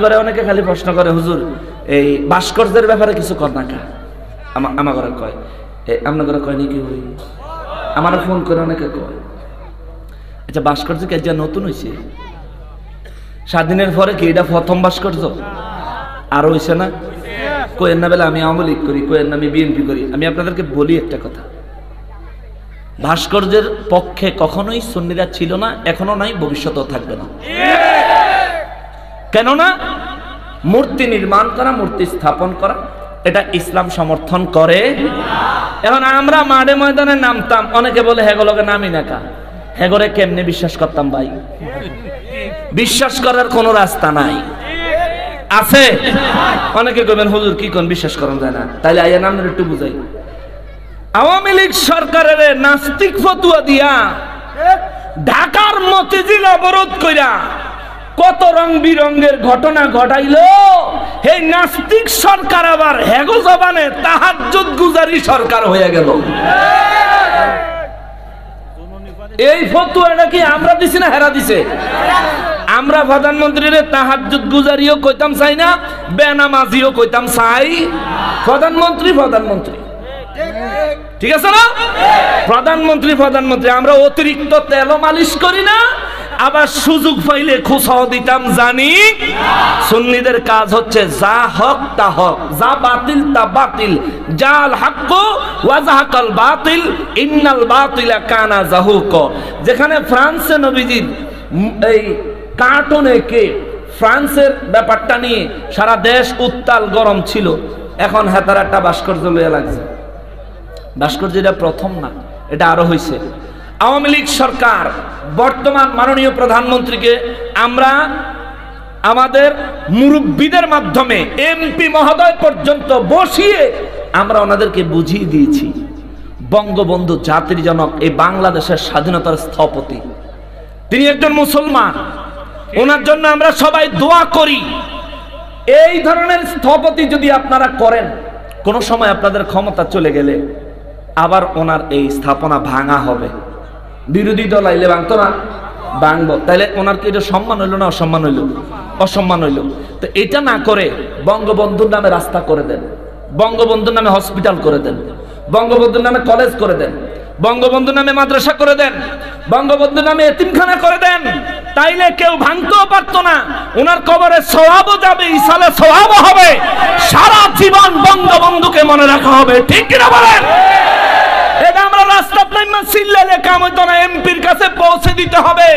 করে অনেকে খালি প্রশ্ন করে, হুজুর এই ভাস্কর্যের ব্যাপারে কিছু কর না কা? আমার ঘরে কয়, আপনার ঘরে কয় নাকি? ওই আমার ফোন করে অনেকে কয়, আচ্ছা ভাস্কর্য কি যা নতুন হয়েছে? স্বাধীনের পরে কি এটা প্রথম ভাস্কর্য? আর হয়েছে না? কোয়েন না বেলা আমি আওয়ামী লীগ করি, কোয়েন না আমি বিএনপি করি। আমি আপনাদেরকে বলি একটা কথা, ভাস্কর্যের পক্ষে কখনোই সুন্নিরা ছিল না, এখনো নাই, ভবিষ্যতেও থাকবে না। কেননা মূর্তি নির্মাণ করা, মূর্তি স্থাপন করা এটা ইসলাম সমর্থন করে। এখন আমরা মাঠে ময়দানে নামতাম, অনেকে বলে হেগোলকে নামি না কা, হেগোরে কেমনে বিশ্বাস করতাম ভাই? বিশ্বাস করার কোনো রাস্তা নাই, আছে? অনেকে কইবেন হুজুর কি কোন বিশ্বাস করা যায় না, তাইলে আইয়া নাম একটু বুঝাই। আওয়ামী লীগ সরকারের নাস্তিক ফতুয়া দিয়া ঢাকার মতিঝিল অবরোধ কইরা কত রং বিরঙ্গের ঘটনা ঘটাইলো। এই নাস্তিক সরকার আবার হেগো জবানে তাহাজ্জুদ গুজারি সরকার হয়ে গেল। এই ফতুয়াটা কি আমরা দিছি না হেরা দিছে? আমরা প্রধানমন্ত্রীর তাহাজ্জুদ গুজারিও কইতাম চাই না, বেনামাজিও কইতাম চাই। প্রধানমন্ত্রী ঠিক আছে না? প্রধানমন্ত্রী আমরা অতিরিক্ত তেল মালিশ করি না, আবার সুযোগ পাইলে খুশাও দিতাম জানি। সুন্নিদের কাজ হচ্ছে যা হক তা হক, যা বাতিল তা বাতিল, জাল হক ওয়া যাহাকাল বাতিল ইন্নাল বাতিলা কানা যাহুক। যেখানে ফ্রান্সে নবীজির এই কার্টুনে কে ফ্রান্সের ব্যাপারটা নিয়ে সারা দেশ উত্তাল গরম ছিল, এখন হেতার একটা ভাস্কর্য লইয়া লাগছে। ভাস্কর্য এটা প্রথম না, এটা আরো হয়েছে। আওয়ামী লীগ সরকার বর্তমান মাননীয় প্রধানমন্ত্রীকে আমরা আমাদের মুরব্বীদের মাধ্যমে এমপি মহোদয় পর্যন্ত বসিয়ে আমরা ওনাদেরকে বুঝিয়ে দিয়েছি, বঙ্গবন্ধু জাতির জনক, এই বাংলাদেশের স্বাধীনতার স্থপতি, তিনি একজন মুসলমান, ওনার জন্য আমরা সবাই দোয়া করি। এই ধরনের স্থপতি যদি আপনারা করেন, কোন সময় আপনাদের ক্ষমতা চলে গেলে আবার ওনার এই স্থাপনা ভাঙা হবে। বিরোধী দল আইলে ভাঙতো না, ভাঙবো। তাইলে ওনার কি এটা সম্মান হইল না অসম্মান হইল? অসম্মান হইল। তো এটা না করে বঙ্গবন্ধুর নামে রাস্তা করে দেন, বঙ্গবন্ধুর নামে হসপিটাল করে দেন, বঙ্গবন্ধুর নামে কলেজ করে দেন, বঙ্গবন্ধুর নামে মাদ্রাসা করে দেন, বঙ্গবন্ধুর নামে এতিমখানা করে দেন। তাইলে কেউ ভাঙতেও পারতো না, ওনার কবরে সওয়াবও যাবে, ইসালে সওয়াবও হবে, সারা জীবন বঙ্গবন্ধুকে মনে রাখা হবে। ঠিক কিনা বলেন? এটা আমরা রাস্তা প্রেমা সিল্লালে কাম হইতো না, এমপির কাছে পৌঁছে দিতে হবে।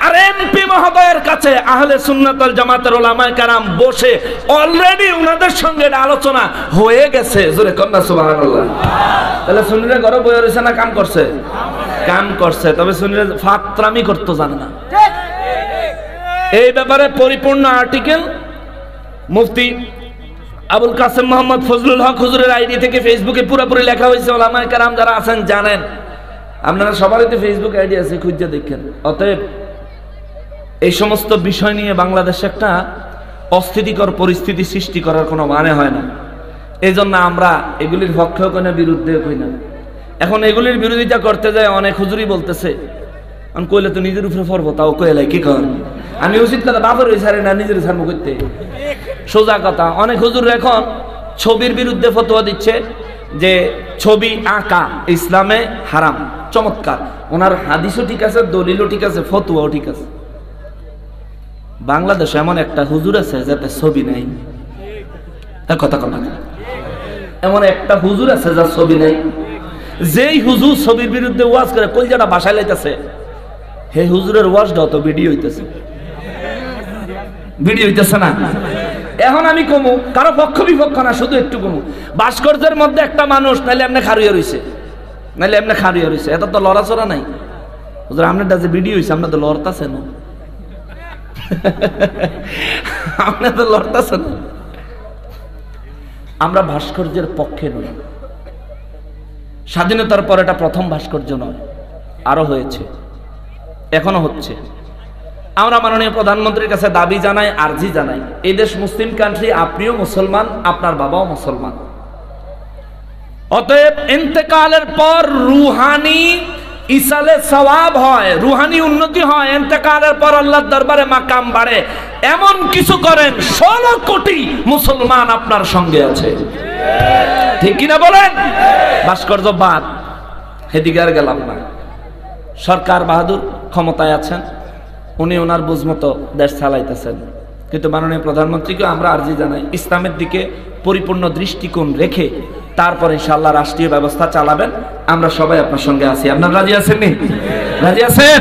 আর এমপি মহোদয়ের কাছে আহলে সুন্নাত ওয়াল জামাতের উলামায়ে কেরাম বসে অলরেডি ওনাদের সঙ্গে আলোচনা হয়ে গেছে। জোরে কন্যা সুবহানাল্লাহ। তাহলে সুন্নিরা ঘরে বসে রয়েছে না কাম করছে? কাম করছে, তবে সুন্নিরা ফাতরামি করতে জানে না। এই ব্যাপারে পরিপূর্ণ আর্টিকেল মুফতি আবুল কাসেম মোহাম্মদ ফজলুল হক হুজুরের আইডি থেকে ফেসবুকে পুরোপুরি লেখা হয়েছে। ওলামায়ে কেরাম যারা আছেন জানেন, আপনারা সবারই তো ফেসবুক আইডি আছে, খুঁজে দেখেন। অতএব এই সমস্ত বিষয় নিয়ে বাংলাদেশে একটা অস্থিতিকর পরিস্থিতি সৃষ্টি করার কোনো মানে হয় না। এই জন্য আমরা এগুলির পক্ষেও কই না, বিরুদ্ধেও কই না। এখন এগুলির বিরোধিতা করতে যায় অনেক হুজুরই বলতেছে, আমি কইলে তো নিজের উপরে পড়বো, তাও কইলে কি কর? আমি উচিত কথা বাপের ওই সারে না, নিজের সারবো করতে। সোজা কথা, অনেক হুজুর এখন ছবির বিরুদ্ধে ফতোয়া দিচ্ছে যে ছবি আঁকা ইসলামে হারাম। চমৎকার, ওনার হাদিসও ঠিক আছে, দলিলও ঠিক আছে, ফতোয়াও ঠিক আছে। বাংলাদেশে এমন একটা হুজুর আছে যাতে ছবি নাই, কথা কথা এমন একটা হুজুর আছে যার ছবি নাই। যেই হুজুর ছবির বিরুদ্ধে ওয়াজ করে কলজাটা বাসায় লাইতেছে, হে হুজুরের ওয়াজটাও তো ভিডিও হইতেছে, ভিডিও হইতেছে না। এখন আমি কমু, কারো পক্ষ বিপক্ষ না, শুধু একটু কমু। ভাস্কর্যের মধ্যে একটা মানুষ নাইলে এমনি খারুইয়া রইছে, নাইলে এমনি খারুইয়া রইছে, এত তো লড়াচড়া নাই। হুজুর আপনারটা যে ভিডিও হইছে, আপনার তো লড়তাছে না, আপনার তো লড়তাছে না। আমরা ভাস্কর্যের পক্ষে নই। স্বাধীনতার পর এটা প্রথম ভাস্কর্য নয়, আরো হয়েছে, এখনো হচ্ছে। আমরা মাননীয় প্রধানমন্ত্রীর কাছে দাবি জানাই, আরজি জানাই, এই দেশ মুসলিম কান্ট্রি, আপনিও মুসলমান, আপনার বাবাও মুসলমান। অতএব ইন্তেকালের পর রুহানি ইসালে সওয়াব হয়, রুহানি উন্নতি হয়, ইন্তেকালের পর আল্লাহর দরবারে মাকাম বাড়ে, এমন কিছু করেন 16 কোটি মুসলমান আপনার সঙ্গে আছে। ঠিক কিনা বলেন? ভাস্কর্য বাদ, সেদিকে আর গেলাম না। সরকার বাহাদুর ক্ষমতায় আছেন, উনি ওনার বুঝমতো দেশ চালাইতেছেন, কিন্তু মাননীয় প্রধানমন্ত্রীকে আমরা আর্জি জানাই ইসলামের দিকে পরিপূর্ণ দৃষ্টিকোণ রেখে তারপর ইনশাআল্লাহ রাষ্ট্রীয় ব্যবস্থা চালাবেন। আমরা সবাই আপনার সঙ্গে আছি। আপনারা রাজি আছেন? রাজি আছেন?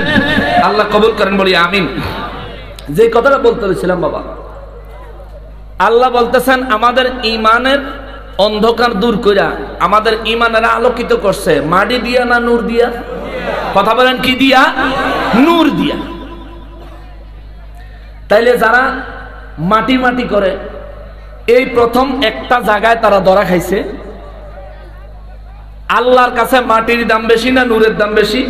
আল্লাহ কবুল করেন, বলি আমিন। যে কথাটা বলতে বলেছিলাম বাবা, আল্লাহ বলতেছেন আমাদের ইমানের অন্ধকার দূর কইরা আমাদের ইমানের আলোকিত করছে, মাটি দিয়া না নূর দিয়া? কথা বলেন, কি দিয়া? নূর দিয়া। তাইলে যারা মাটি মাটি করে, এই প্রথম একটা জায়গায় তারা ধরা খাইছে। আল্লাহর কাছে মাটির দাম বেশি না নূরের দাম বেশি?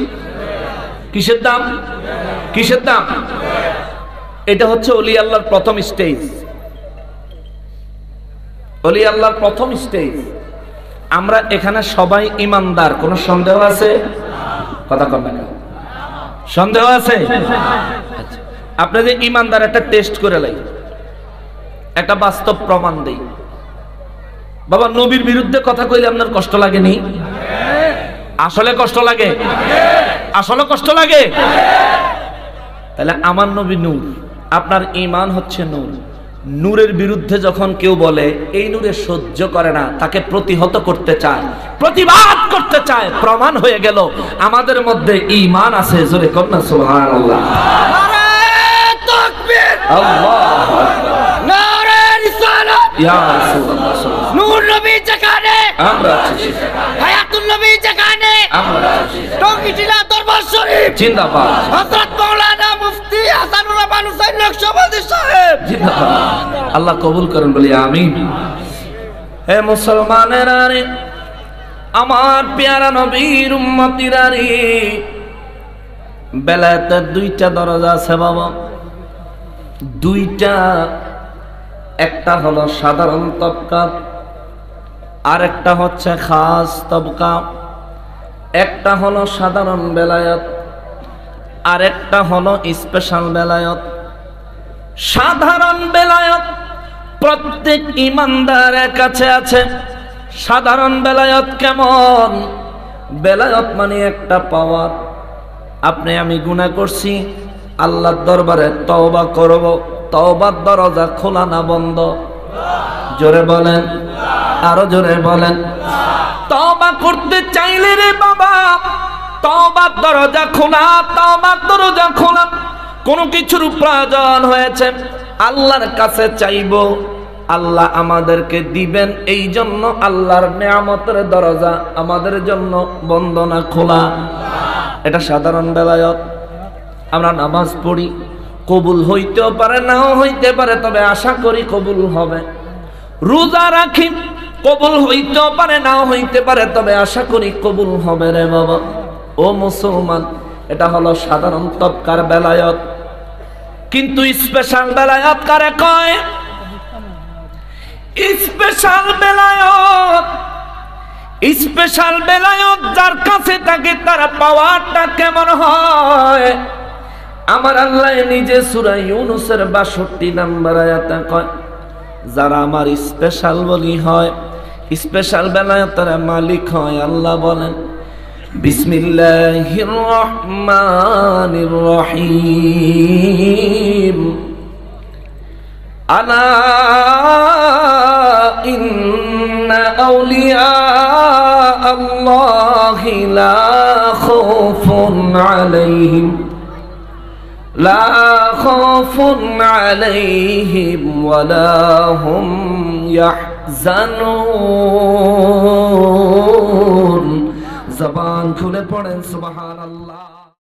কিসের দাম? কিসের দাম? এটা হচ্ছে ওলি আল্লাহর প্রথম স্টেজ। ওলি আল্লাহর প্রথম স্টেজ। আমরা এখানে সবাই ইমানদার, কোনো সন্দেহ আছে? কথা কম না, সন্দেহ আছে? আচ্ছা, আপনাদের ইমানদার একটা টেস্ট করে লাই, একটা বাস্তব প্রমাণ দেই। বাবা, নবীর বিরুদ্ধে কথা কইলে আপনার কষ্ট লাগেনি? আসলে কষ্ট লাগে? আসলে কষ্ট লাগে? তাহলে আমার নবী নূর, আপনার ঈমান হচ্ছে নূর। নূরের বিরুদ্ধে যখন কেউ বলে, এই নূরে সহ্য করে না, তাকে প্রতিহত করতে চায়, প্রতিবাদ করতে চায়, প্রমাণ হয়ে গেল আমাদের মধ্যে ঈমান আছে। জোরে কর না সুবহানাল্লাহ। নারে তাকবীর, আল্লাহু আকবার, নারে রিসালাত, ইয়া রাসূলুল্লাহ। নূর নবী যেখানে আমরা আছি, হায়াতুন নবী যেখানে আমরা আছি, টঙ্গিটিলা দরবার শরীফ জিন্দাবাদ, হযরত মাওলানা মুফতি হাসানুর রহমান হুসাইন নকশবন্দি সাহেব জিন্দাবাদ। আল্লাহ কবুল করেন, বলি আমিন। হে মুসলমানেরা রে, আমার পেয়ারা নবীর উম্মতিরা রে, বেলায়েতের দুইটা দরজা আছে বাবা, দুইটা। একটা হলো সাধারণ তবকা, আর একটা হচ্ছে খাস তবকা। একটা হলো সাধারণ বেলায়েত, আর একটা হলো স্পেশাল বেলায়েত। সাধারণ বেলায়েত প্রত্যেক ইমানদারের কাছে আছে। সাধারণ বেলায়েত কেমন? বেলায়েত মানে একটা পাওয়ার। আপনি আমি গুনাহ করছি, আল্লাহর দরবারে তওবা করব, তওবার দরজা খোলা না বন্ধ? জোরে বলেন, আরো জোরে বলেন। তওবা করতে চাইলে রে বাবা, তওবার দরজা খোলা, তওবার দরজা খোলা। কোনো কিছুর প্রয়োজন হয়েছে, আল্লাহর কাছে চাইব, আল্লাহ আমাদেরকে দিবেন। এই জন্য আল্লাহর নেয়ামতের দরজা আমাদের জন্য বন্ধ না খোলা। এটা সাধারণ বেলায়েত। আমরা নামাজ পড়ি, কবুল হইতেও পারে নাও হইতে পারে, তবে আশা করি কবুল হবে। রোজা রাখি, কবুল হইতেও পারে নাও হইতে পারে, তবে আশা করি কবুল হবে রে বাবা। ও মুসলমান, এটা হলো সাধারণ তবকার বেলায়েত। কিন্তু স্পেশাল বেলায়েত কারে কয়? স্পেশাল বেলায়েত, স্পেশাল বেলায়েত যার কাছে থাকে তার পাওয়ারটা কেমন হয়? আমার আল্লাহ নিজে সূরা ইউনূসের ৬২ নম্বর আয়াতে কয়, যারা আমার স্পেশাল বলি হয়, স্পেশাল বেলায়েতের মালিক হয়, আল্লাহ বলেন বিসমিল্লাহির রহমানির রহিম, আলা ইন্না আউলিয়া আল্লাহি লা খাউফুন আলাইহিম লা খাউফুন আলাইহিম ওয়ালা হুম ইয়াহজানুন। জবান খুলে পড়েন সুবহানাল্লাহ।